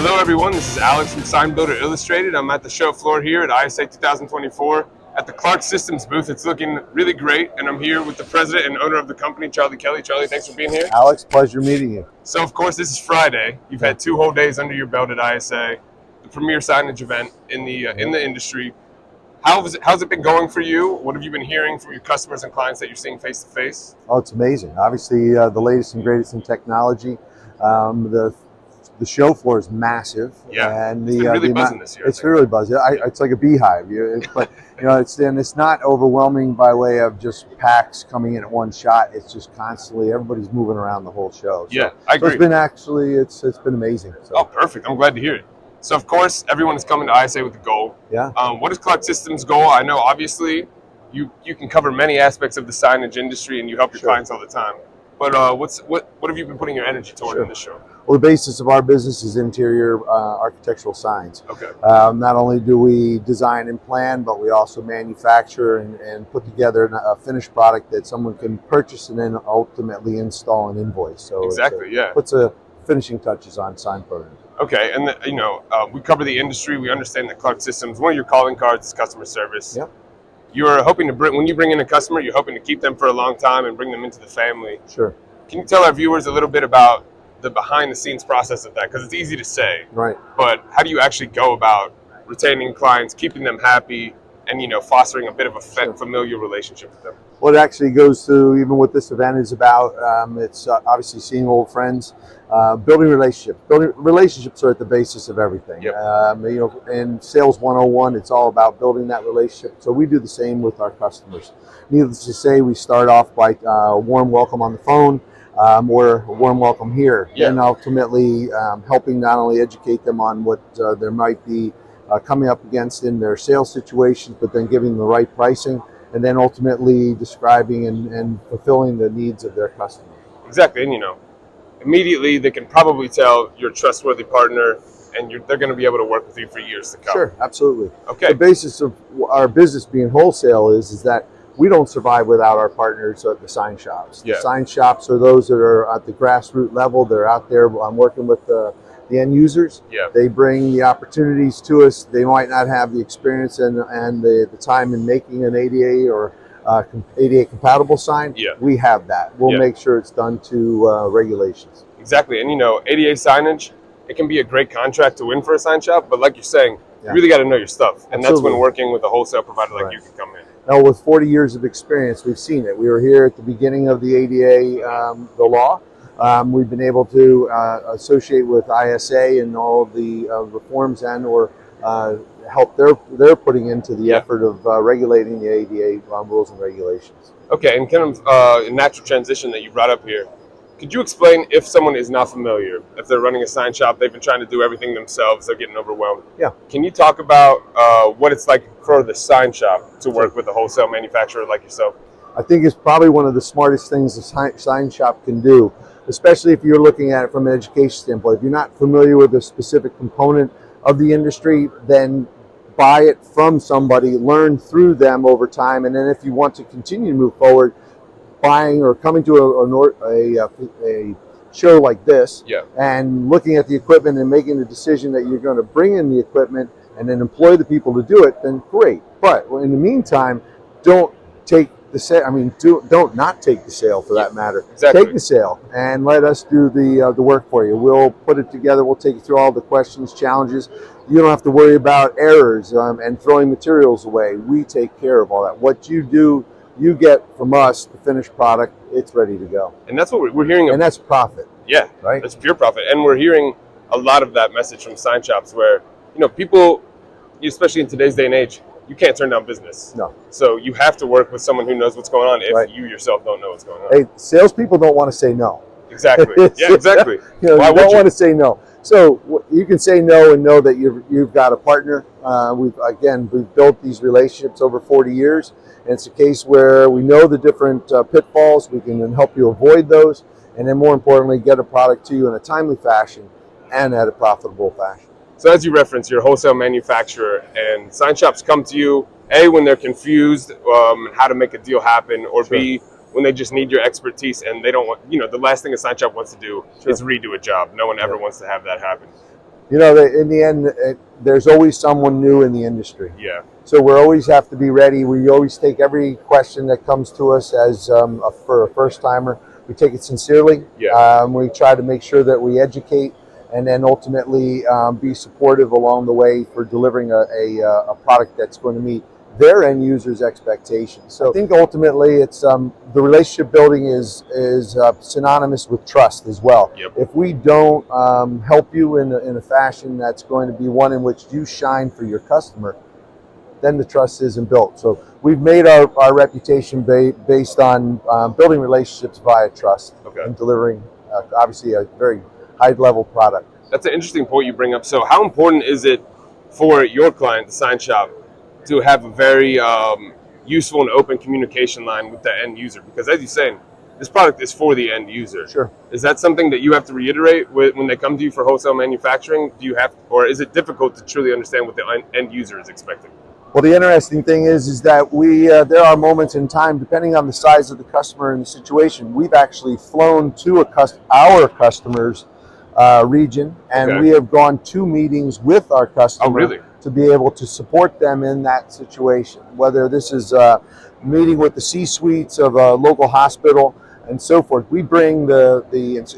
Hello everyone, this is Alex from Sign Builder Illustrated. I'm at the show floor here at ISA 2024 at the Clarke Systems booth. It's looking really great, and I'm here with the president and owner of the company, Charlie Kelly. Charlie, thanks for being here. Alex, pleasure meeting you. So of course, this is Friday. You've had 2 whole days under your belt at ISA, the premier signage event in the industry. How's it been going for you? What have you been hearing from your customers and clients that you're seeing face to face? Oh, it's amazing. Obviously, the latest and greatest in technology. The show floor is massive. Yeah, and it's been really buzzing this year. It's really buzzing. It's like a beehive. But it's not overwhelming by way of just packs coming in at one shot. It's just constantly everybody's moving around the whole show. Yeah, I agree. So it's been amazing. So. Oh, perfect. I'm glad to hear it. So of course, everyone is coming to ISA with a goal. Yeah. What is Clarke Systems' goal? I know obviously you can cover many aspects of the signage industry and you help your clients all the time. But what have you been putting your energy toward in this show? Well, the basis of our business is interior architectural signs. Okay. Not only do we design and plan, but we also manufacture and put together a finished product that someone can purchase and then ultimately install and invoice. So exactly, puts a finishing touches on sign programs. Okay, and we cover the industry. We understand that Clarke Systems, one of your calling cards is customer service. Yep. You're hoping to when you bring in a customer, you're hoping to keep them for a long time and bring them into the family. Sure. Can you tell our viewers a little bit about the behind-the-scenes process of that? Because it's easy to say, right? But how do you actually go about retaining clients, keeping them happy, and fostering a bit of a familiar relationship with them? Well, it actually goes through even what this event is about. It's obviously seeing old friends, building relationships. Building relationships are at the basis of everything. Yep. In Sales 101, it's all about building that relationship. So we do the same with our customers. Needless to say, we start off by a warm welcome on the phone. Or a warm welcome here, and ultimately helping not only educate them on what there might be coming up against in their sales situations, but then giving them the right pricing, and then ultimately describing and fulfilling the needs of their customers. Exactly, and immediately they can probably tell you're a trustworthy partner, and they're going to be able to work with you for years to come. Sure, absolutely. Okay. The basis of our business being wholesale is that we don't survive without our partners at the sign shops. Yeah. The sign shops are those that are at the grassroots level. They're out there working with the end users. Yeah. They bring the opportunities to us. They might not have the experience and the time in making an ADA or ADA compatible sign. Yeah. We have that. We'll make sure it's done to regulations. Exactly. And ADA signage, it can be a great contract to win for a sign shop, but like you're saying, you really got to know your stuff. And that's when working with a wholesale provider like you can come in. Now, with 40 years of experience, we've seen it. We were here at the beginning of the ADA, the law. We've been able to associate with ISA and all of the reforms or help they're putting into the effort of regulating the ADA rules and regulations. Okay, and kind of a natural transition that you brought up here. Could you explain if someone is not familiar, if they're running a sign shop, they've been trying to do everything themselves, they're getting overwhelmed? Yeah. Can you talk about what it's like for the sign shop to work with a wholesale manufacturer like yourself? I think it's probably one of the smartest things a sign shop can do, especially if you're looking at it from an education standpoint. If you're not familiar with a specific component of the industry, then buy it from somebody, learn through them over time, and then if you want to continue to move forward, buying or coming to a show like this and looking at the equipment and making the decision that you're going to bring in the equipment and then employ the people to do it, then great. But in the meantime, don't take the sale. I mean, don't not take the sale for that matter. Exactly. Take the sale and let us do the work for you. We'll put it together. We'll take you through all the questions, challenges. You don't have to worry about errors and throwing materials away. We take care of all that. What you do, you get from us the finished product. It's ready to go. And that's what we're hearing. And that's profit. Yeah, right. That's pure profit. And we're hearing a lot of that message from sign shops where, people, especially in today's day and age, you can't turn down business. No. So you have to work with someone who knows what's going on if you yourself don't know what's going on. Hey, salespepeople don't want to say no. Exactly. Yeah, exactly. Why you don't want to say no. So you can say no and know that you've got a partner. We've built these relationships over 40 years. And it's a case where we know the different pitfalls. We can then help you avoid those. And then more importantly, get a product to you in a timely fashion and at a profitable fashion. So as you referenced, you're a wholesale manufacturer, and sign shops come to you, A, when they're confused how to make a deal happen, or B, when they just need your expertise and they don't want, the last thing a sign shop wants to do is redo a job. No one ever wants to have that happen. You know, in the end, there's always someone new in the industry. Yeah. So we always have to be ready. We always take every question that comes to us as for a first timer. We take it sincerely. Yeah. We try to make sure that we educate and then ultimately be supportive along the way for delivering a product that's going to meet their end users' expectations. So I think ultimately it's the relationship building is synonymous with trust as well. Yep. If we don't help you in a fashion that's going to be one in which you shine for your customer, then the trust isn't built. So we've made our reputation based on building relationships via trust and delivering obviously a very high-level product. That's an interesting point you bring up. So how important is it for your client, the sign shop, to have a very useful and open communication line with the end user? Because as you're saying, this product is for the end user. Sure. Is that something that you have to reiterate when they come to you for wholesale manufacturing? Do you have, or is it difficult to truly understand what the end user is expecting? Well, the interesting thing is that there are moments in time, depending on the size of the customer and the situation, we've actually flown to our customers' region, and we have gone to meetings with our customer to be able to support them in that situation. Whether this is a meeting with the C-suites of a local hospital and so forth, we bring the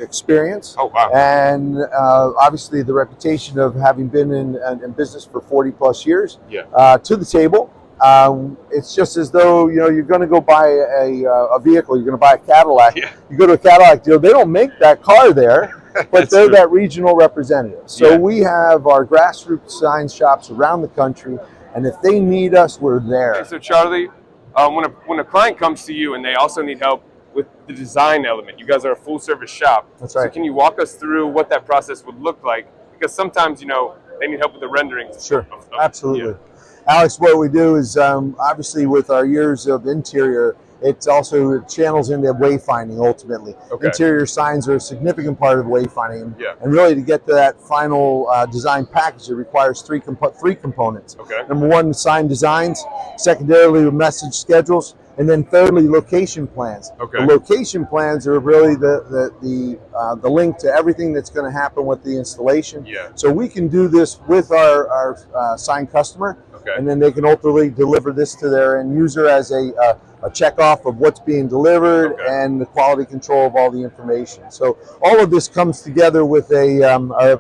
experience and obviously the reputation of having been in business for 40 plus years to the table. It's just as though you're going to go buy a vehicle, you're going to buy a Cadillac. You go to a Cadillac dealer, they don't make that car there. But they're that regional representative. So we have our grassroots sign shops around the country, and if they need us, we're there. Okay, so Charlie, when a client comes to you and they also need help with the design element, you guys are a full service shop. That's right. So can you walk us through what that process would look like? Because sometimes, they need help with the renderings. Sure, absolutely. Alex, what we do is obviously with our years of interior, it also channels into wayfinding ultimately. Interior signs are a significant part of wayfinding. And really to get to that final design package, it requires three components. Number one, sign designs. Secondarily, message schedules. And then thirdly, location plans. The location plans are really the link to everything that's going to happen with the installation. So we can do this with our sign customer, and then they can ultimately deliver this to their end user as a check off of what's being delivered and the quality control of all the information. So all of this comes together with a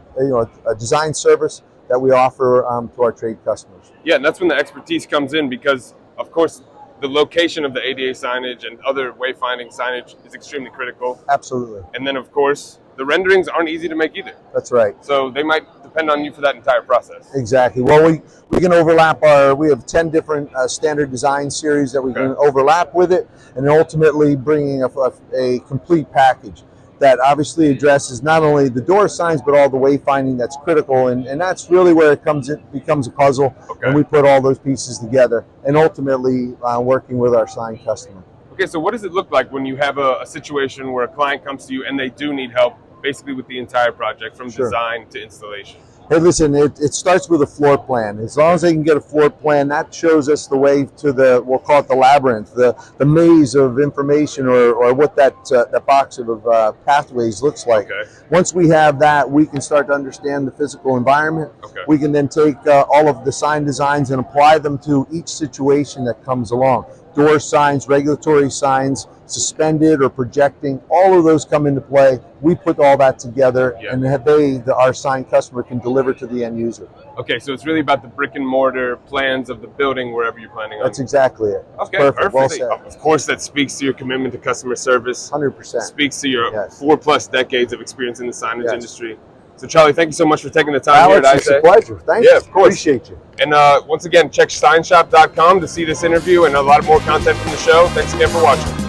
design service that we offer to our trade customers. Yeah, and that's when the expertise comes in, because of course the location of the ADA signage and other wayfinding signage is extremely critical. Absolutely. And then of course the renderings aren't easy to make either. That's right. So they might depend on you for that entire process. Exactly. Well, we can overlap we have 10 different standard design series that we can overlap with it, and ultimately bringing a complete package that obviously addresses not only the door signs but all the wayfinding that's critical, and that's really where it becomes a puzzle, and we put all those pieces together and ultimately working with our sign customer. Okay, so what does it look like when you have a situation where a client comes to you and they do need help basically with the entire project from design to installation? Hey, listen, it starts with a floor plan. As long as they can get a floor plan, that shows us the way to we'll call it the labyrinth, the maze of information, or what that box of pathways looks like. Once we have that, we can start to understand the physical environment. We can then take all of the sign designs and apply them to each situation that comes along. Door signs, regulatory signs, suspended or projecting, all of those come into play. We put all that together, and our sign customer can deliver to the end user. Okay, so it's really about the brick and mortar plans of the building wherever you're planning on. That's exactly it. Okay, perfect. Well said. Of course, that speaks to your commitment to customer service. 100%. Speaks to your 4+ decades of experience in the signage industry. So Charlie, thank you so much for taking the time here at Alex, it's a pleasure. Thank you. Of course. Appreciate you. And once again, check signshop.com to see this interview and a lot more content from the show. Thanks again for watching.